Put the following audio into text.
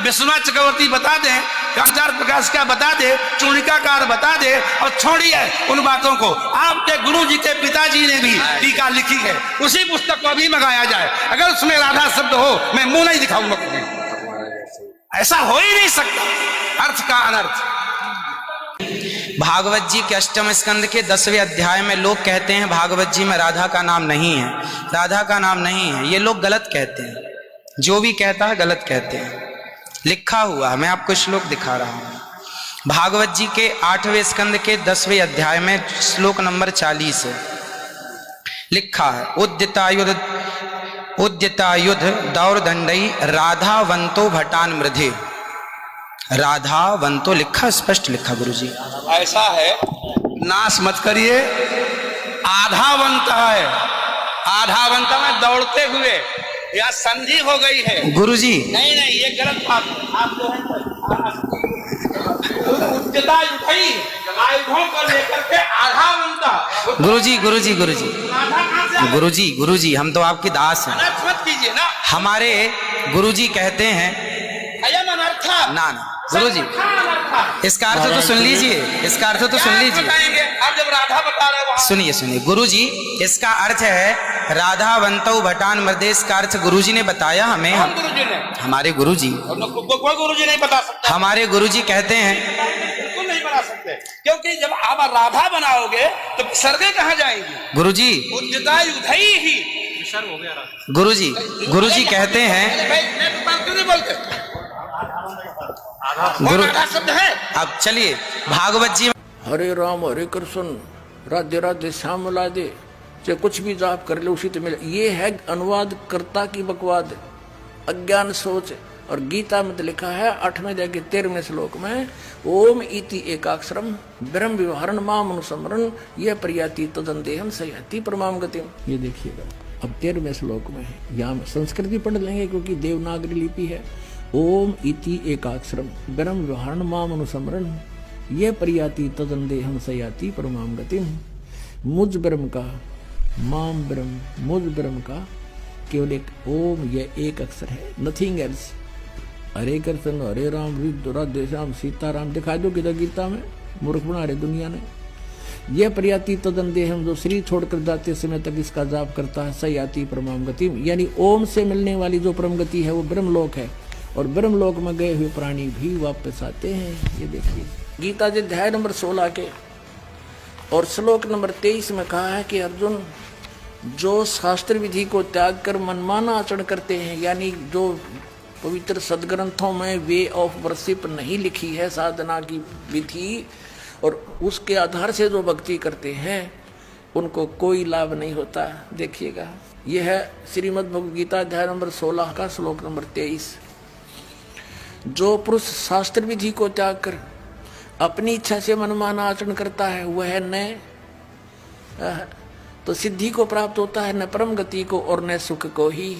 विश्वनाथ चक्रवर्ती बता दें, आचार्य प्रकाश का बता दे, चूणिकाकार बता दे, और छोड़िए उन बातों को। आपके गुरु जी के पिताजी ने भी टीका लिखी है, उसी पुस्तक को अभी मंगाया जाए। अगर उसमें राधा शब्द हो, मैं मुंह नहीं दिखाऊंगा कभी। ऐसा हो ही नहीं सकता, अर्थ का अनर्थ। भागवत जी के अष्टम स्कंद के 10वें अध्याय में लोग कहते हैं भागवत जी में राधा का नाम नहीं है, राधा का नाम नहीं है। ये लोग गलत कहते हैं, जो भी कहता है गलत कहते हैं। लिखा हुआ, मैं आपको श्लोक दिखा रहा हूं। भागवत जी के 8वें स्कंद के 10वें अध्याय में श्लोक नंबर 40 है, लिखा है उद्यतायुध दौरदंडई राधावंतो भटान मृधे। राधावंतो लिखा, स्पष्ट लिखा गुरु जी। ऐसा है, नाश मत करिए। आधावंत है, आधावंत में दौड़ते हुए, या संधि हो गई है गुरु जी। नहीं नहीं, ये गलत बात है। आप जो है उच्चता उठाई आयुधों को लेकर के आधावंत। गुरु जी गुरु जी गुरु जी गुरु जी गुरु जी, हम तो आपकी दास हैं। मत कीजिए ना। हमारे गुरु जी कहते हैं ना ना गुरु जी, इसका अर्थ तो सुन लीजिए, इसका अर्थ तो सुन लीजिए। आप जब राधा बता रहे हो, सुनिए सुनिए गुरु जी, इसका अर्थ है राधावंतो भटान मृदेश का अर्थ गुरु जी ने बताया हमें। गुरु जी ने, हमारे गुरु जी, कोई गुरु जी नहीं बता सकता। हमारे गुरु जी कहते हैं बिल्कुल नहीं बना सकते, क्योंकि जब आप राधा बनाओगे तो सर्गे कहाँ जाएंगी गुरु जी। उद्यता युधई ही गुरु जी कहते हैं, क्यों नहीं बोलते गुरु शब्द है। अब चलिए भागवत जी। हरे राम हरे कृष्ण राधे राधे श्याम लादे, चाहे कुछ भी जाप कर ले उसी तो मिले। ये है अनुवाद कर्ता की बकवाद, अज्ञान सोच। और गीता में तो लिखा है 8वें अध्याय के 13वें श्लोक में, ओम इति एकाक्षरम ब्रह्म व्यवहारण माम अनुसमरण यह प्रयाति तदंतेहम सयाति परमाम गतिम। ये देखिएगा, अब 13वें श्लोक में है। यहाँ संस्कृत भी पढ़ लेंगे क्योंकि देवनागरी लिपि है। ओम इति एकाक्षरम ब्रह्म व्यवहारण माम अनुसमरण ये प्रयाति तदंतेहम सयाति परमाम गतिम। मुझ ब्रह्म का, माम ब्रह्म, मुझ ब्रह्म का केवल एक ओम, यह एक अक्षर है, नथिंग एल्स। हरे कृष्ण हरे राम राधे श्याम सीताराम दिखा दो किधर गीता में, मूर्ख बना रहे दुनिया ने। यह प्रयाति तदंतेहम, जो शरीर छोड़कर जाते समय तक इसका जाप करता है, सयाति परमाम गतिम, यानी ओम से मिलने वाली जो परम गति है वो ब्रह्मलोक है। और ब्रह्मलोक में गए हुए प्राणी भी वापस आते हैं। ये देखिए गीता जी अध्याय नंबर 16 के और श्लोक नंबर 23 में कहा है कि अर्जुन, जो शास्त्र विधि को त्याग कर मनमाना आचरण करते हैं, यानी जो पवित्र सदग्रंथों में वे ऑफ वर्शिप नहीं लिखी है, साधना की विधि, और उसके आधार से जो भक्ति करते हैं उनको कोई लाभ नहीं होता। देखिएगा, यह है श्रीमद् भगवद गीता अध्याय नंबर 16 का श्लोक नंबर 23। जो पुरुष शास्त्र विधि को त्याग कर अपनी इच्छा से मनमाना आचरण करता है, वह न तो सिद्धि को प्राप्त होता है, न परम गति को, और न सुख को ही।